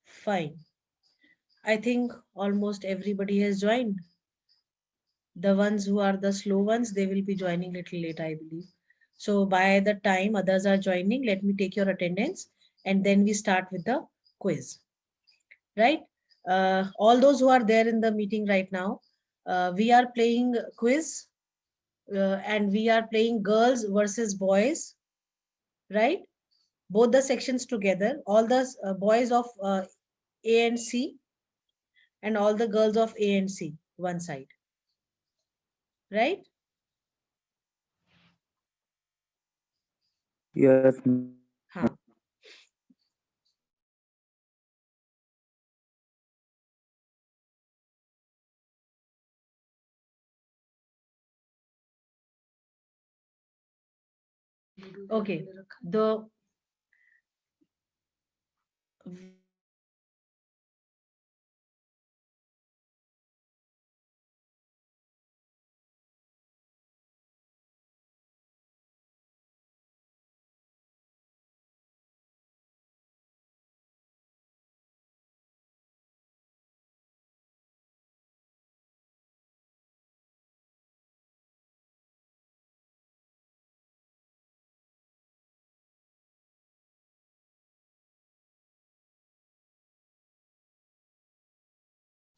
Fine. I think almost everybody has joined. The ones who are the slow ones, they will be joining little late, I believe. So by the time others are joining, let me take your attendance and then we start with the quiz. Right? All those who are there in the meeting right now, we are playing quiz and we are playing girls versus boys, right? Both the sections together, all the boys of A and C and all the girls of A and C, one side, right? Yes. Huh. Okay. The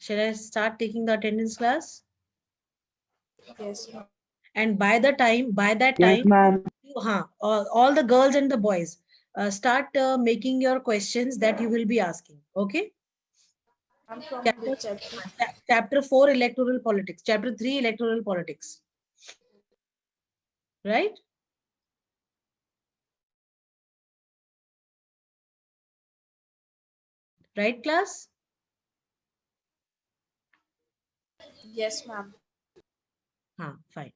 shall I start taking the attendance class? Yes. And by that Yes, time, ma'am. all the girls and the boys start making your questions that you will be asking. Okay. I'm from Chapter, which chapter? chapter 4 electoral politics, chapter 3 electoral politics, right? Right, class? Yes, ma'am. Fine.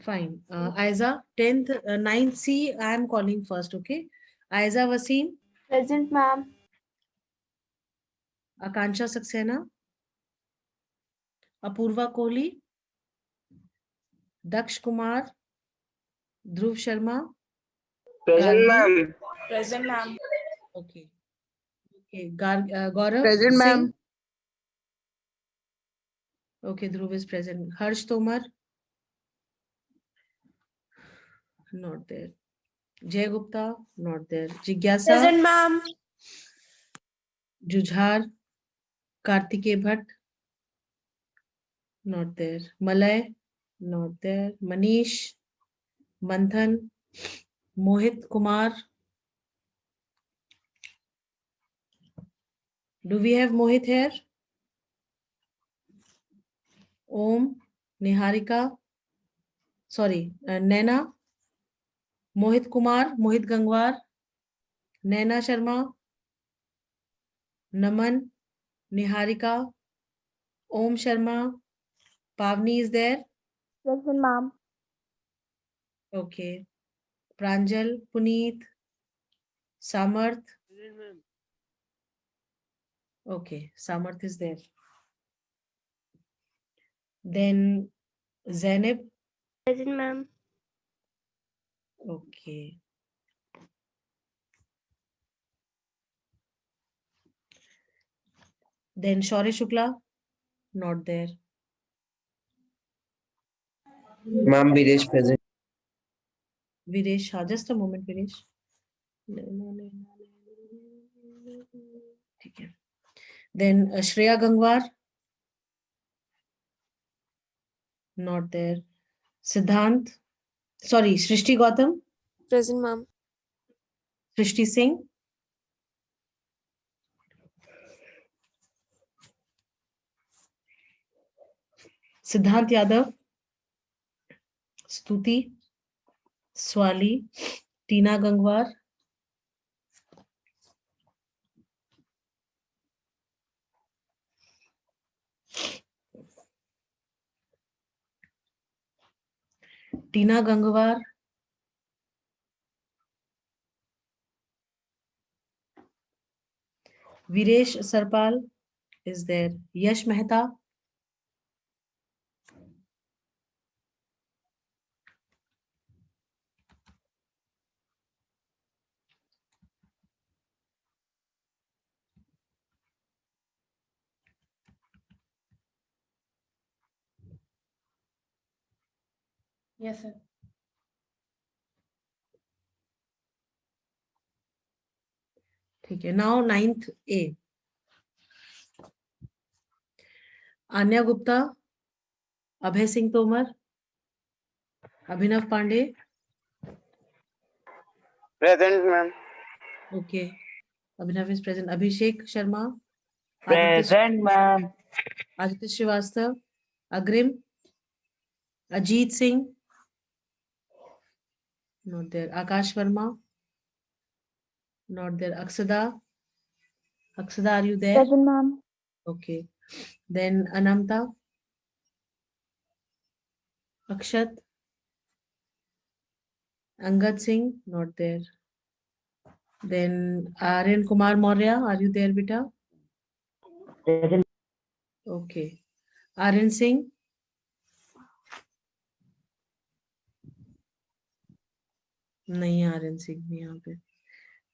Fine. Aiza, 10th, 9th C, I am calling first, okay? Aiza Wasim, Present, ma'am. Akansha Saxena, Apurva Kohli, Daksh Kumar, Dhruv Sharma, Present, Gargi, ma'am. Present, ma'am. okay. Okay, Gaurav Present, Singh, ma'am. okay, Dhruv is present. Harsh Tomar, not there. Jay Gupta, not there. Jigyasa, Present, ma'am. Jujhar, Kartike Bhatt, not there. Malay, not there. Manish, Manthan, Mohit Kumar. Do we have Mohit here? Om, Niharika, sorry, Naina, Mohit Kumar, Mohit Gangwar, Naina Sharma, Naman, Niharika, Om Sharma, Pavni is there. Present, ma'am. Okay. Pranjal, Puneet, Samarth, Okay, Samarth is there. Then Zainab. Present, ma'am. Okay. Then Shaurya Shukla, not there. Ma'am, Videsh present. Viresh, just a moment, Viresh. ठीक है. Then Shreya Gangwar, not there. Siddhant, sorry, Srishti Gautam, Present, ma'am. Srishti Singh. Siddhant Yadav, Stuti, Swali, Tina Gangwar, Tina Gangwar, Viresh Sarpal is there. Yash Mehta, Yes, sir. ठीक है. Now 9th A. Anya Gupta, Abhay Singh Tomar, Abhinav Pandey. Present, ma'am. Okay. Abhinav is present. Abhishek Sharma. Present, ma'am. Aditya Srivastav. Agrim. Ajit Singh. Not there. Akash Verma. Not there. Aksada. Aksada, are you there? Present, ma'am. Okay. Then Anamta. Akshat. Angad Singh. Not there. Then Aryan Kumar Maurya. Are you there, beta? Present. Okay. Aryan Singh. नहीं है आर्यन सिंह भी यहाँ पे.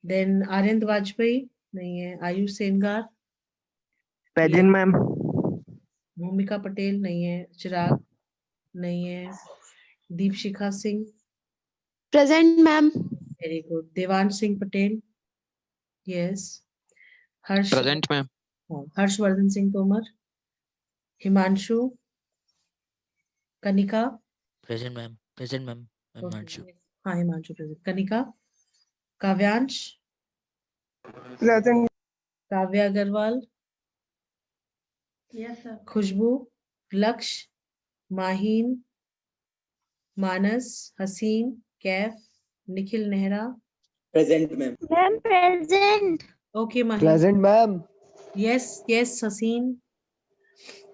Then Aryan Vajpayee नहीं है. Ayush सेनगार. Present, ma'am. भूमिका पटेल नहीं है. चिराग नहीं है. Deepshikha Singh. Present, ma'am. Very good. Devansh Singh Patel. Yes. Present, ma'am. Harshvardhan Singh Tomar. Himanshu. Kanika. Present, ma'am. Present, ma'am. Himanshu. हाँ Himanshu present. Kanika. Kavyansh. Present. Kavya Agarwal. Yes, sir. Khushboo. Lakshya. Maheen. मानस. हसीन. Kaif. Nikhil Nehra. Present, ma'am. Ma'am, present. Okay, Mahi. Present, ma'am. Yes, yes, Sasin.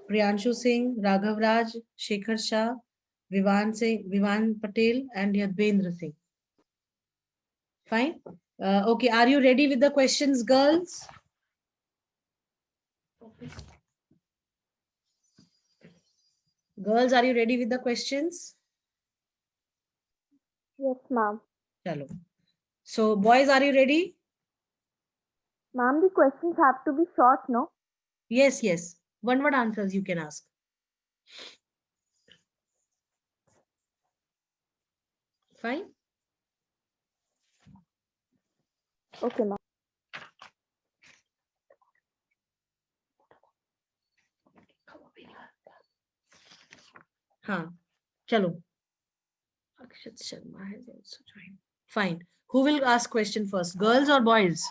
Priyanshu Singh, Raghav Raj, Shekhar Shah, Vivan Singh, Vivan Patel, and Yadvendra Singh. Fine. Okay, are you ready with the questions, girls? Girls, are you ready with the questions? Yes, ma'am. Chalo. So, boys, are you ready? Ma'am, the questions have to be short, no? Yes, yes. One-word answers you can ask. Fine. Okay, ma'am. हाँ, चलो. Akshat Sharma has also joined. Fine. Who will ask question first? Girls or boys?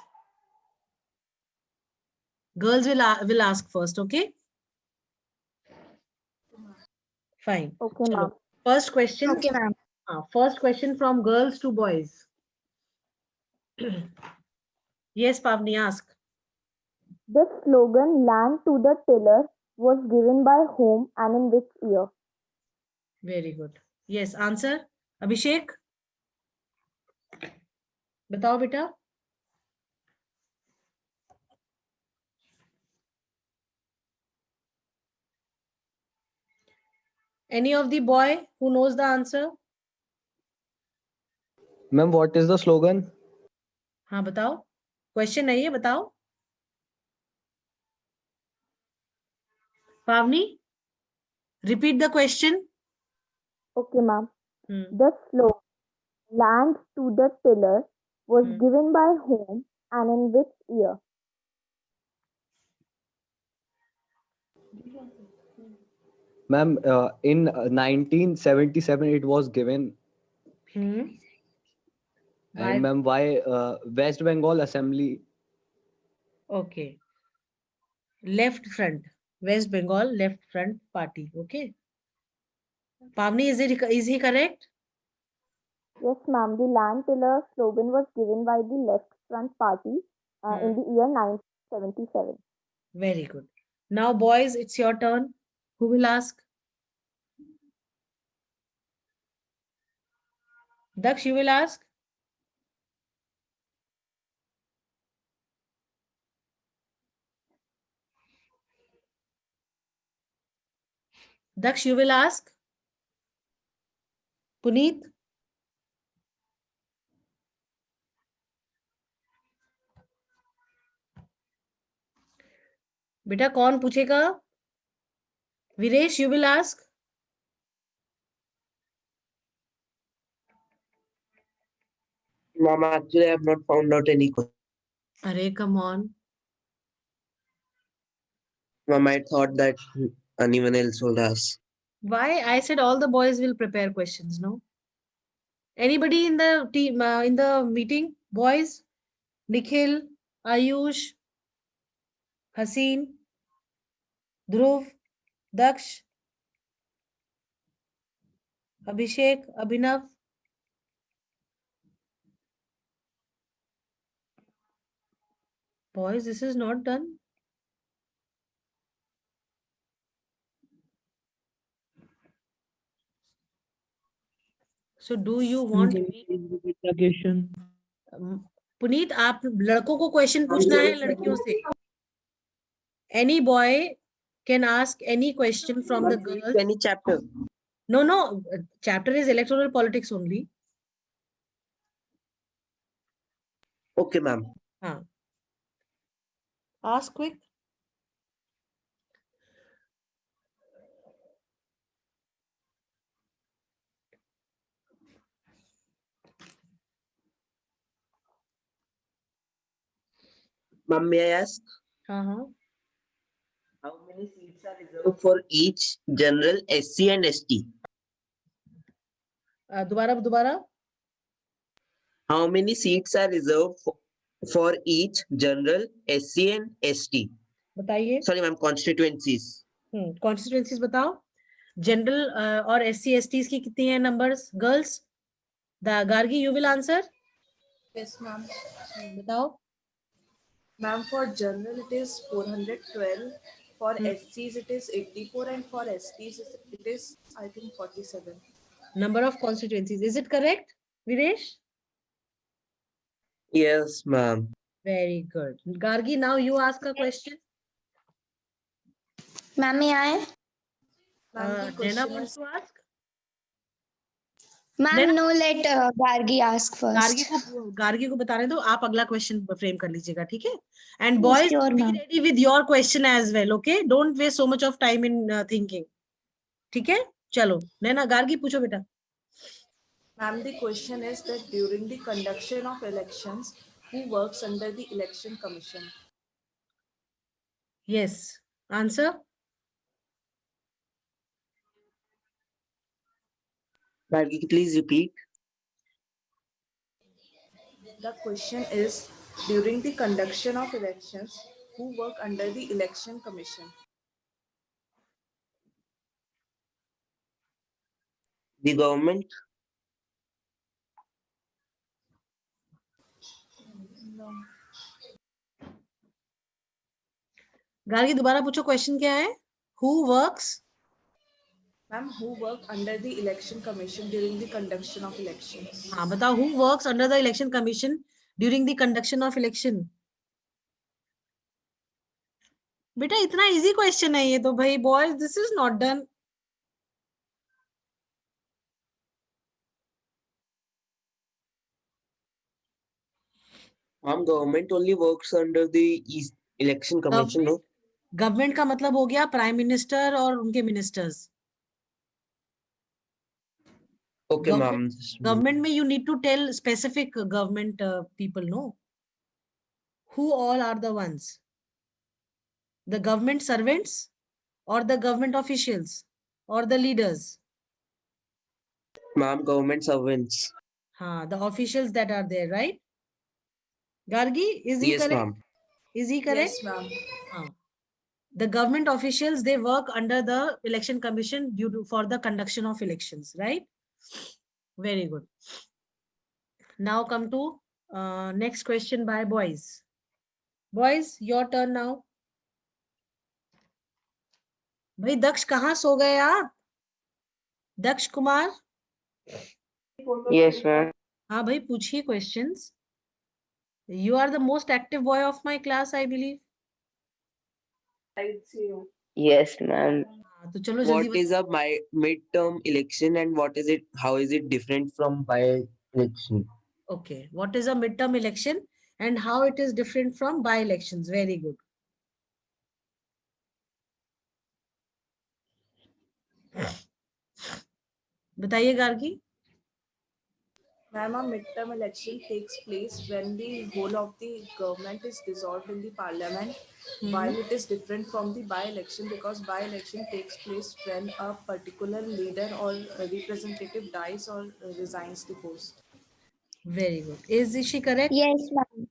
Girls will ask first, okay? Fine. Okay, Chalo. ma'am. First question. Okay, ma'am. First question from girls to boys. Yes, Pavni, ask. The slogan "Land to the Tiller" was given by whom and in which year? Very good. Yes, answer. Abhishek? बताओ बेटा. Any of the boy who knows the answer? Ma'am, what is the slogan? हाँ बताओ, question नहीं है, बताओ. Pavni, repeat the question. Okay, ma'am. Hmm. The slogan "Land to the Tiller" was Hmm. given by whom and in which year? Ma'am, in 1977 it was given. Hmm. And ma'am, why West Bengal Assembly? Okay. Left Front, West Bengal Left Front Party. Okay. Pavni, is he correct? Yes, ma'am. The Land Tiller slogan was given by the Left Front Party in the year 1977. Very good. Now, boys, it's your turn. Who will ask? Daksh, you will ask? Daksh, you will ask? Puneet? बेटा कौन पूछेगा? Viresh, you will ask? Ma'am, actually, I have not found out any question. Arey, come on. Ma'am, I thought that anyone else would ask. Why? I said all the boys will prepare questions, no? Anybody in the team, in the meeting? Boys? Nikhil, Ayush, Haseen, Dhruv, Daksh, Abhishek, Abhinav? Boys, this is not done. So do you want me? Puneet, आप लड़कों को question पूछना है लड़कियों से. Any boy can ask any question from the girls. Any chapter? No. Chapter is electoral politics only. Okay, ma'am. Ask quick. Ma'am, may I ask? हाँ. How many seats are reserved for each general SC and ST? दोबारा. How many seats are reserved for each general SC and ST? बताइए. Sorry, ma'am, constituencies. Constituencies बताओ. General और SC STs की कितनी है numbers? Girls? Gargi, you will answer? Yes, ma'am. बताओ. Ma'am, for general it is 412, for SCs it is 84, and for STs it is, I think, 47. Number of constituencies. Is it correct, Viresh? Yes, ma'am. Very good. Gargi, now you ask a question. Ma'am, may I? Ma'am, the Nena question wants is, to ask? Ma'am, Nena? no, let Gargi ask first. Gargi को बताने दो, आप अगला question frame कर लीजिएगा, ठीक है? And Yes, boys, sure, be ma'am. ready with your question as well, okay? Don't waste so much of time in thinking. ठीक है? चलो, नैना, गार्गी पूछो बेटा. ma'am, the question is that during the conduction of elections, who works under the Election Commission? Yes. Answer? Gargi, please repeat. The question is, during the conduction of elections, who work under the Election Commission? The government. No. Gargi, दोबारा पूछो, question क्या है? Who works? Ma'am, who work under the Election Commission during the conduction of elections? हाँ, बताओ, who works under the Election Commission during the conduction of election? बेटा इतना easy question है ये तो भाई. Boys, this is not done. Government only works under the election commission, no? Government का मतलब हो गया प्राइम मिनिस्टर और उनके मिनिस्टर्स. Okay, ma'am. Government में you need to tell specific government people, no? Who all are the ones? The government servants or the government officials or the leaders? Ma'am, government servants. The officials that are there, right? Gargi, is he Yes, correct? ma'am. Is he correct? Yes, ma'am. The government officials, they work under the election commission for the conduction of elections, right? Very good. Now come to next question by boys. Boys, your turn now. भाई दक्ष कहाँ सो गए आप? दक्ष Kumar? Yes, ma'am. हाँ भाई पूछिए questions. You are the most active boy of my class, I believe. Yes, ma'am. तो चलो What जल्दी is a midterm election and what is it? How is it different from by-election? Okay, what is a midterm election and how it is different from by-elections? Very good. बताइए Gargi. Ma'am, a midterm election takes place when the whole of the government is dissolved in the parliament, while it is different from the by-election because by-election takes place when a particular leader or a representative dies or resigns the post. Very good. Is she correct? Yes, ma'am.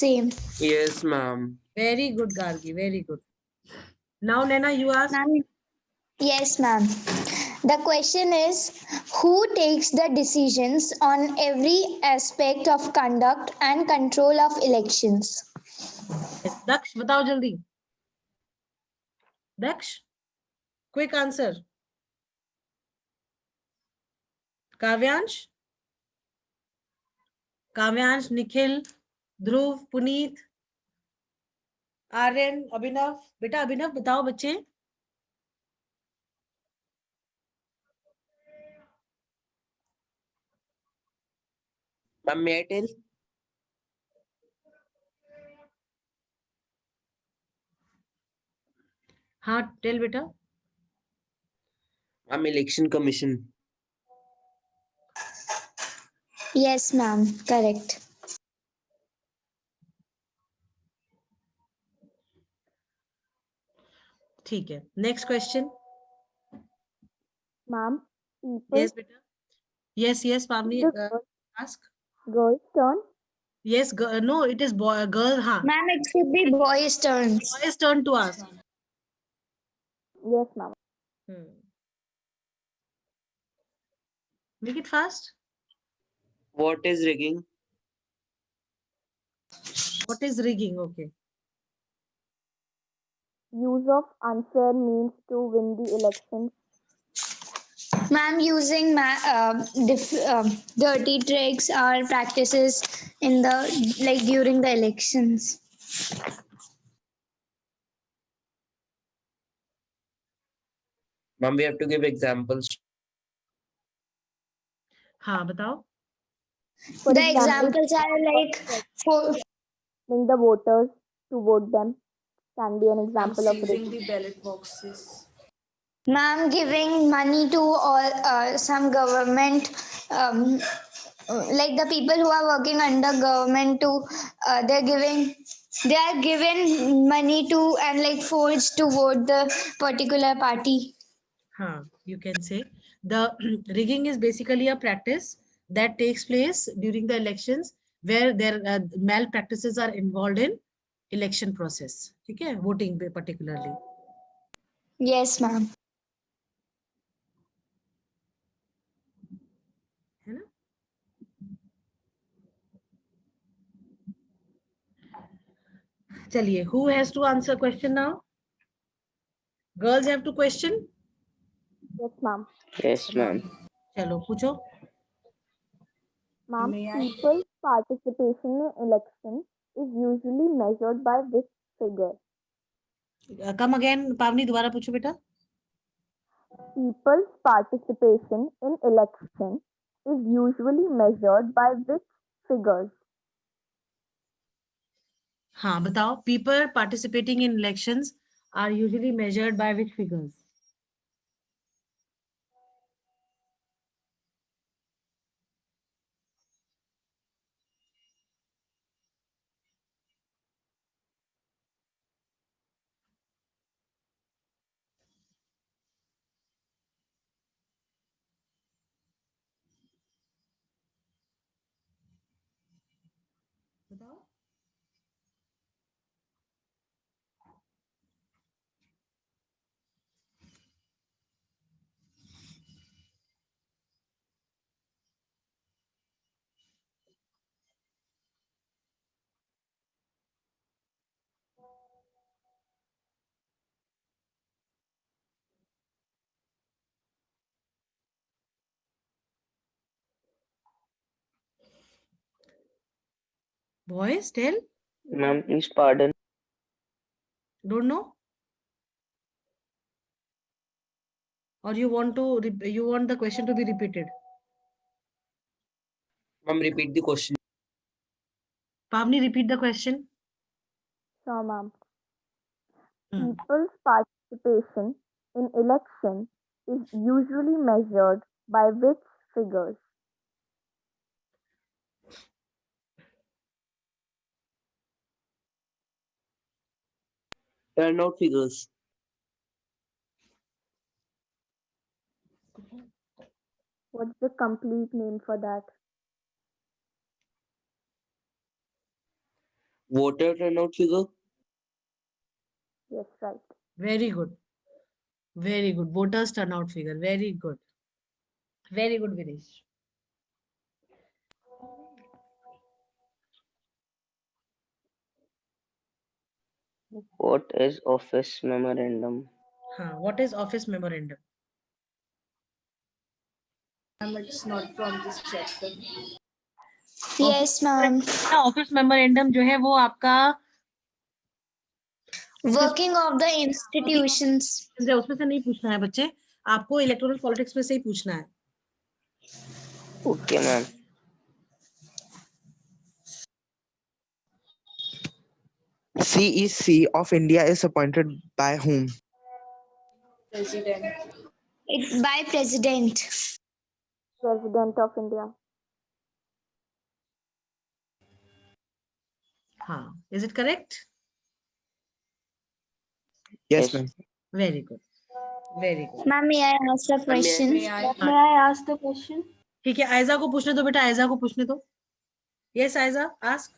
Same. Yes, ma'am. Very good, Gargi. Very good. Now, Nena, you ask. Ma'am. Yes, ma'am. The question is, who takes the decisions on every aspect of conduct and control of elections? Daksh, बताओ जल्दी. Daksh, quick answer. Kavyansh? Kavyansh, Nikhil, Dhruv, Puneet, Aryan, Abhinav. बेटा अभिनव बताओ बच्चे. Ma'am, may I tell? हाँ, tell बेटा. Ma'am, election commission. Yes, ma'am. Correct. ठीक है. Next question. Ma'am, people. Yes, बेटा. Yes, Pavni, ask. Girls' turn. Yes, no, it is boy, girl. हाँ. Ma'am, it should be boys' turns. Boys' turn to ask. Yes, ma'am. Make it fast. What is rigging? What is rigging? Okay. Use of unfair means to win the election. Ma'am, using dirty tricks or practices in the during the elections. Ma'am, we have to give examples. हाँ बताओ. For The example, examples are like for the voters to vote them can be an I'm example of seizing rigging. the ballot boxes. ma'am giving money to all some government like the people who are working under government to they are given money to and like forced to vote the particular party. You can say the rigging is basically a practice that takes place during the elections where there malpractices are involved in election process. ठीक है, voting particularly. Yes, ma'am. है ना? चलिए, who has to answer question now? Girls have to question? Yes, ma'am. Yes, ma'am. चलो पूछो. Ma'am, May I? people's participation in election is usually measured by which figure? Come again, Pavni, दोबारा पूछो बेटा. People's participation in election is usually measured by which figures? हाँ बताओ, people participating in elections are usually measured by which figures? बताओ। Boys, tell. Ma'am, please pardon. Don't know? Or you want the question to be repeated? Ma'am, repeat the question. Pavni, repeat the question. Sure, ma'am. Hmm. People's participation in election is usually measured by which figures? Turnout figures. What's the complete name for that? Voter turnout figure. Yes, right. Very good. Very good. Voters turnout figure. Very good. Very good, Vinesh. What is office memorandum? What is office memorandum? It's not from this chapter. Yes, ma'am. Office memorandum जो है वो आपका Working of the institutions. उसमें से नहीं पूछना है बच्चे, आपको इलेक्टोरल पॉलिटिक्स में से ही पूछना है. Okay, ma'am. CEC of India is appointed by whom? President. It by president. President of India. Is it correct? Yes, ma'am. Very good. Very good. Ma'am, may I ask a question? May I? May I ask the question? ठीक है, आयजा को पूछने दो बेटा, आयजा को पूछने दो. Yes, Aiza, ask.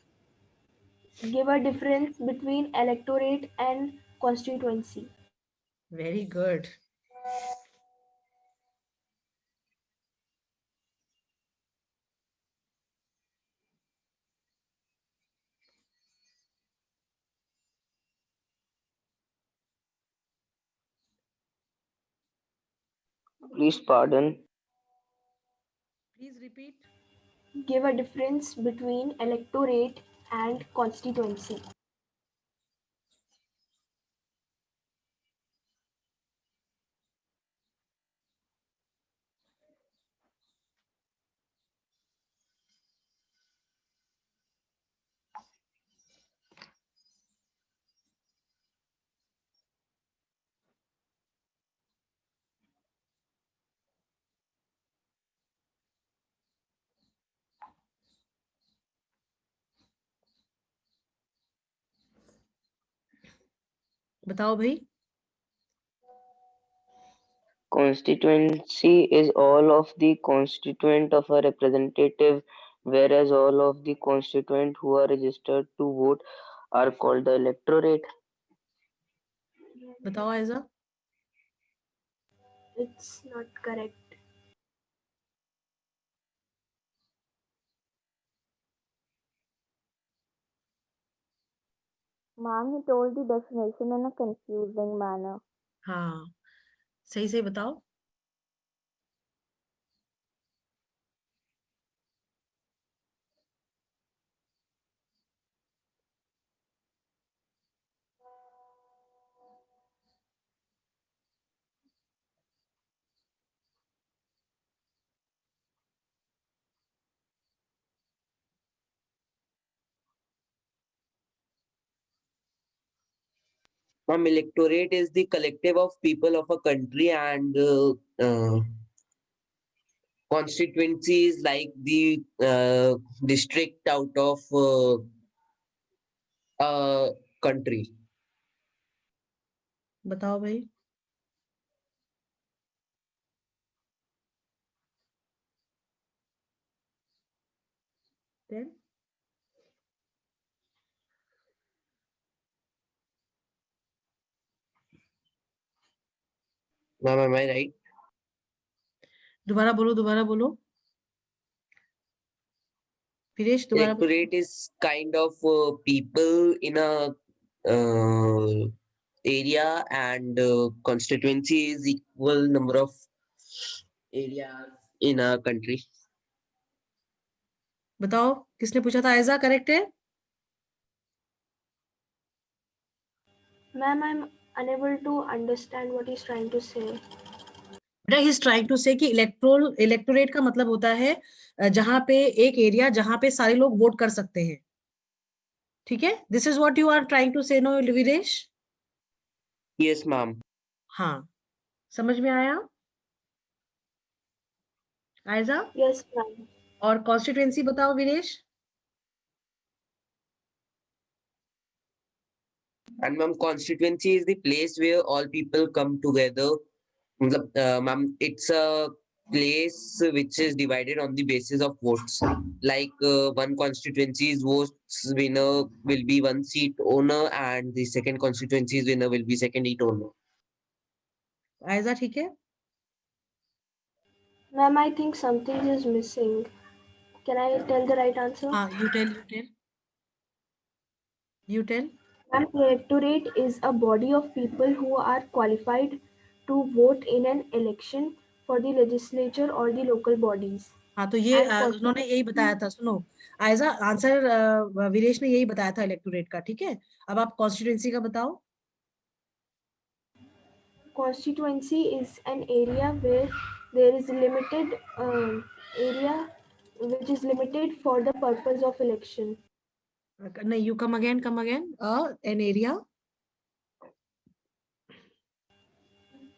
Give a difference between electorate and constituency. Very good. Please pardon. Please repeat. Give a difference between electorate and constituency. बताओ भाई. Constituency is all of the constituent of a representative, whereas all of the constituent who are registered to vote are called the electorate. बताओ Aiza. It's not correct. Ma'am, he told the definition in a confusing manner. सही सही बताओ. Ma'am, electorate is the collective of people of a country, and constituency is like the district out of a country. बताओ भाई. Then Ma'am, am I right? दोबारा बोलो. Viresh, दोबारा बोलो. Electorate is kind of people in a area, and constituency is equal number of areas in a country. बताओ किसने पूछा था? आयजा करेक्ट है? Ma'am, I'm unable to understand what he's trying to say. बेटा ही इज ट्राइंग टू से कि electorate का मतलब होता है जहां पे एक एरिया जहां पे सारे लोग वोट कर सकते हैं. ठीक है, this is what you are trying to say, no Viresh? Yes, ma'am. हाँ, समझ में आया आयजा? Yes, ma'am. और कॉन्स्टिट्यूएंसी बताओ Viresh. And ma'am, constituency is the place where all people come together. Ma'am, it's a place which is divided on the basis of votes. Like one constituency's votes winner will be one seat owner, and the second constituency's winner will be second seat owner. Aiza ठीक है? Ma'am, I think something is missing. Can I tell the right answer? हाँ, you tell. Ma'am, electorate is a body of people who are qualified to vote in an election for the legislature or the local bodies. हाँ, तो ये And उन्होंने यही बताया था. सुनो Aiza, answer Viresh ने यही बताया था इलेक्टोरेट का. ठीक है, अब आप कॉन्स्टिट्यूएंसी का बताओ. constituency is an area where there is limited area which is limited for the purpose of election. नहीं, you come again. An area.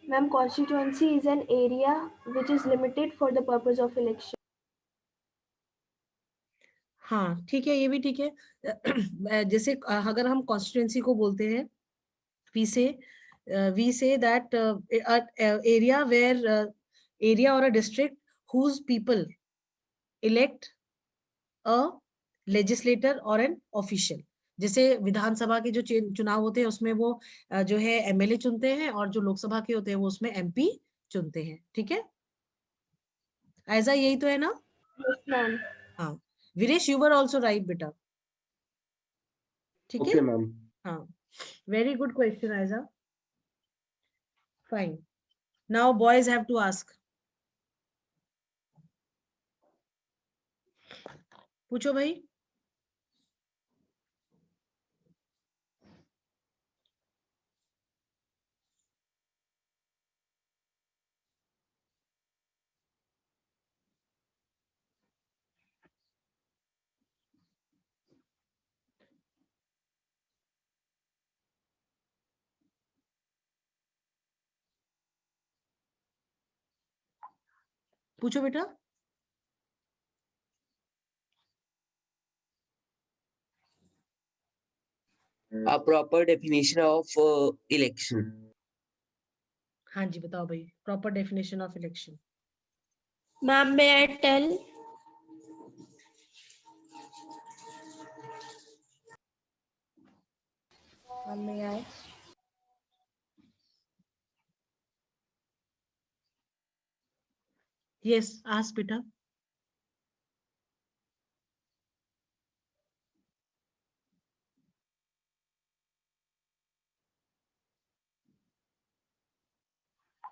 Ma'am, constituency is an area which is limited for the purpose of election. हाँ ठीक है, ये भी ठीक है. जैसे अगर हम कॉन्स्टिट्यूएंसी को बोलते हैं, we say that area where area or a district whose people elect a legislator or an official. जैसे विधानसभा के जो चुनाव होते हैं उसमें वो जो है एमएलए चुनते हैं, और जो लोकसभा के होते हैं वो उसमें एमपी चुनते हैं. ठीक है, ऐसा यही तो है ना? Yes, ma'am. हाँ, Viresh you were also right बेटा. ठीक है, Okay, ma'am. हाँ, very good question Aiza. Fine. Now boys have to ask. पूछो भाई. पूछो बेटा. A proper definition of election. हाँ जी, बताओ भाई, proper definition of election. Ma'am, may I tell? May I? Yes, ask बेटा.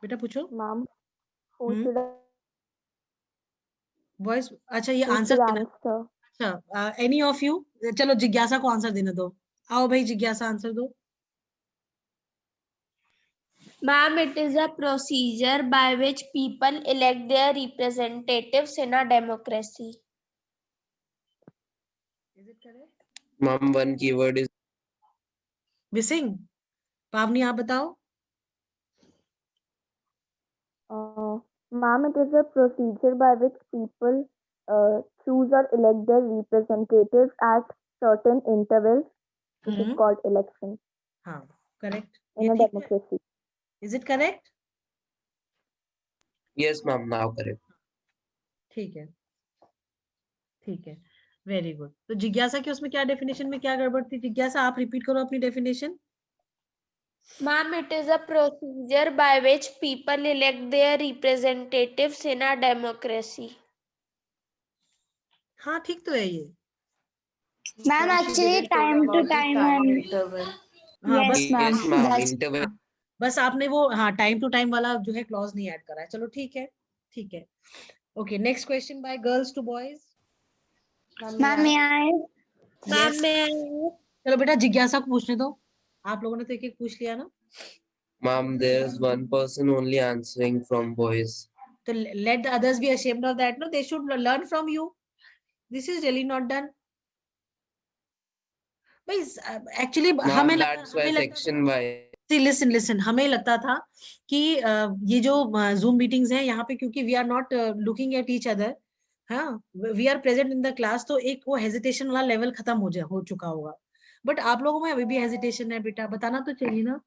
बेटा पूछो. Ma'am, who should voice. अच्छा, ये who आंसर should देना. answer? अच्छा, एनी ऑफ यू. चलो जिज्ञासा को आंसर देने दो. आओ भाई, जिज्ञासा आंसर दो. Ma'am, it is a procedure by which people elect their representatives in a democracy. Is it correct? Ma'am, one keyword is Missing. पावनी आप बताओ. Ma'am, it is a procedure by which people choose or elect their representatives at certain intervals. This is called election हाँ, correct. in a democracy. Is it correct? Yes, ma'am. Now correct. ठीक है, ठीक है, very good. तो जिज्ञासा की उसमें क्या डेफिनेशन में क्या गड़बड़ थी? जिज्ञासा आप रिपीट करो अपनी definition. Ma'am, it is a procedure by which people elect their representatives in a democracy. हाँ, ठीक तो है ये. Ma'am, actually time to time and interval. हाँ, yes, बस ma'am. Yes, ma'am. That's Interval. बस आपने वो हाँ टाइम टू टाइम वाला जो है क्लॉज नहीं ऐड करा है. चलो ठीक है, ठीक है. Okay, next question by girls to boys. ma'am, may I? Ma'am, Yes. may I? चलो बेटा जिज्ञासा को पूछने दो. आप लोगों ने तो एक एक पूछ लिया ना. Ma'am, there's one person only answering from boys. तो let the others be ashamed of that. No, they should learn from you. This is really not done. भाई actually Ma'am, that's why section wise. Listen हमें लगता था कि ये जो zoom meetings हैं यहाँ पे क्योंकि we are not looking at each other. हाँ, we are present in the class, तो एक वो हेजिटेशन वाला लेवल खत्म हो चुका होगा. बट आप लोगों में अभी भी हेजिटेशन है बेटा, बताना तो चाहिए ना.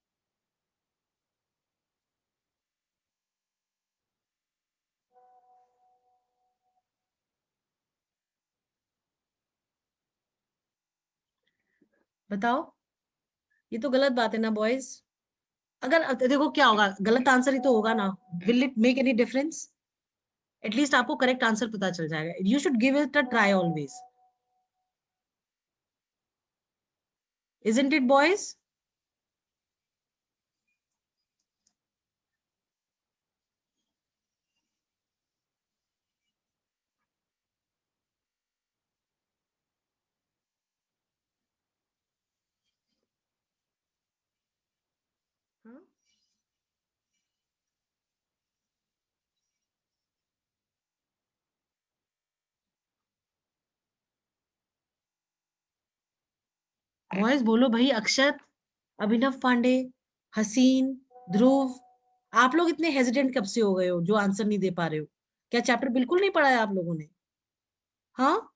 बताओ, ये तो गलत बात है ना बॉयज. अगर देखो क्या होगा, गलत आंसर ही तो होगा ना. Will it make any difference? At least आपको करेक्ट आंसर पता चल जाएगा. You should give it a try always. Isn't it, boys? Huh? Boys बोलो भाई. अक्षत, अभिनव पांडे, हसीन, ध्रुव, आप लोग इतने हेजिटेंट कब से हो गए हो जो आंसर नहीं दे पा रहे हो? क्या चैप्टर बिल्कुल नहीं पढ़ा है आप लोगों ने? हाँ,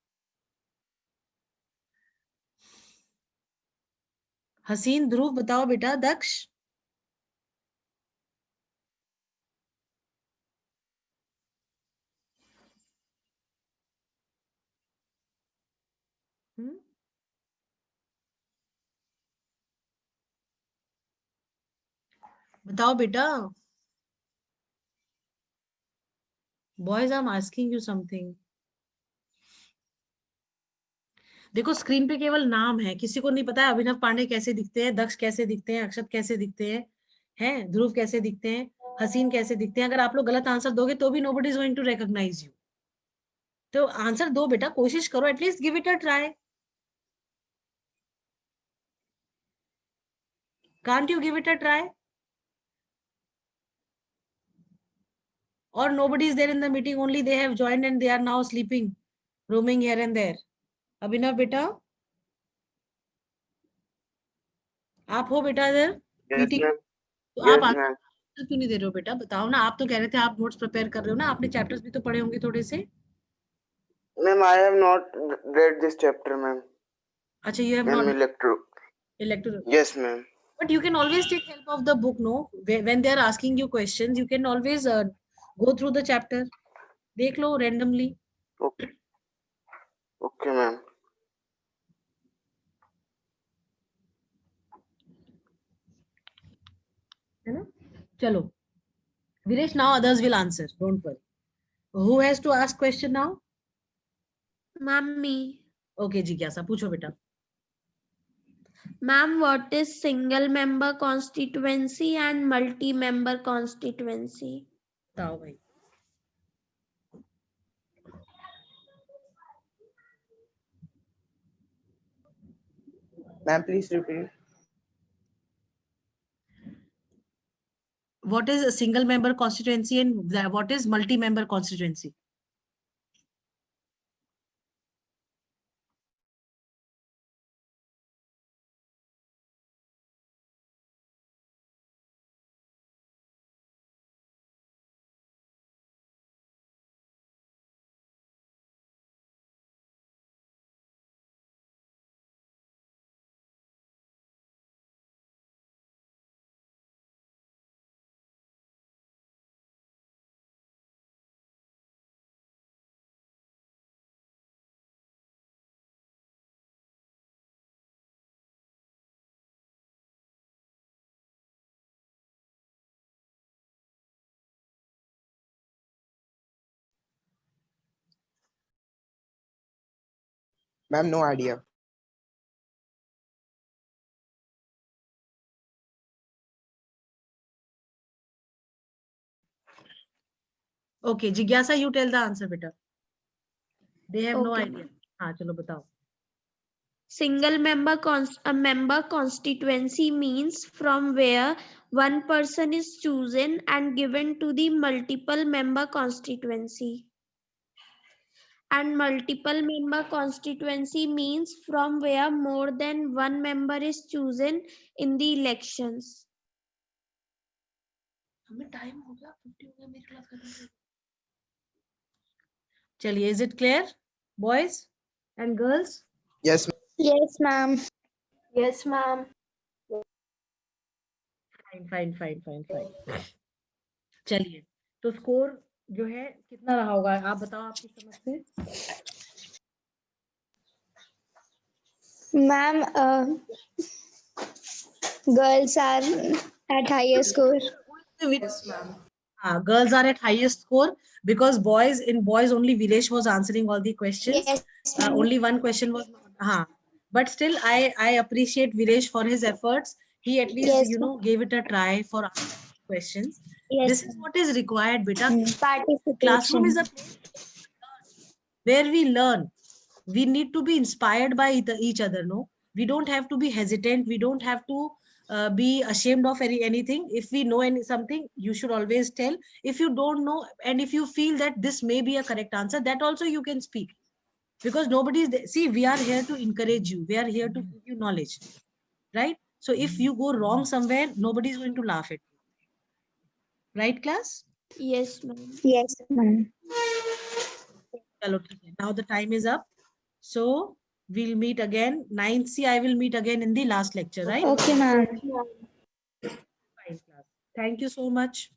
हसीन, ध्रुव बताओ बेटा. दक्ष, बताओ बेटा. Boys I am asking you something. देखो स्क्रीन पे केवल नाम है, किसी को नहीं पता है अभिनव पांडे कैसे दिखते हैं, दक्ष कैसे दिखते हैं, अक्षत कैसे दिखते हैं ध्रुव कैसे दिखते हैं, हसीन कैसे दिखते हैं. अगर आप लोग गलत आंसर दोगे तो भी nobody is going to recognise you. तो आंसर दो बेटा, कोशिश करो, at least give it a try. Can't you give it a try? Or nobody is there in the meeting, only they have joined and they are now sleeping, roaming here and there. Abhinav बेटा, आप हो बेटा इधर meeting? तो आप answer क्यों नहीं दे रहे हो बेटा? बताओ ना. आप तो कह रहे थे आप नोट्स प्रिपेयर कर रहे हो ना, आपने चैप्टर्स भी तो पढ़े होंगे थोड़े से. Ma'am, I have not read this chapter, ma'am. अच्छा, you have Ma'am, not electro. Yes, ma'am. But you can always take help of the book, no? When they are asking you questions, you can always go through the chapter. देख लो randomly. Okay. Okay, ma'am. है ना? चलो Viresh, now others will answer, don't worry. Who has to ask question now? Ma'am, me. Okay, जिज्ञासा पूछो बेटा. Ma'am, what is single member constituency and multi-member constituency? बताओ भाई. Ma'am, please repeat. What is a single member constituency and what is multi-member constituency? Ma'am, no idea. Okay, Jigyasa, you tell the answer better. They have no Okay, idea. हाँ चलो बताओ. Single member a member constituency means from where one person is chosen and given to the multiple member constituency. And multiple member constituency means from where more than one member is chosen in the elections. हमें time हो गया 50 हो गया मेरी class खत्म हो गई. चलिए, is it clear, boys and girls? Yes, Yes, ma'am. Yes, ma'am. Fine. चलिए, तो स्कोर जो है कितना रहा होगा, आप बताओ आपकी समझ से. Ma'am, girls are at higher score. Yes, ma'am. Girls are at highest score because in boys only Viresh was answering all the questions. Yes, ma'am. Only one question was but still I appreciate Viresh for his efforts. He at least Yes, gave it a try for answering questions. Yes, This is what is required, beta. participation. Classroom is a place where we learn. We need to be inspired by each other. No, we don't have to be hesitant. We don't have to be ashamed of anything. If we know something, you should always tell. If you don't know, and if you feel that this may be a correct answer, that also you can speak, because nobody is there. See, we are here to encourage you. We are here to give you knowledge, right? So if you go wrong somewhere, nobody is going to laugh at you, right, class? Yes, ma'am. Yes, ma'am. Chalo, theek hai. Now the time is up. So we'll meet again. 9C, I will meet again in the last lecture, right? Okay, ma'am. Fine, class. Thank you so much.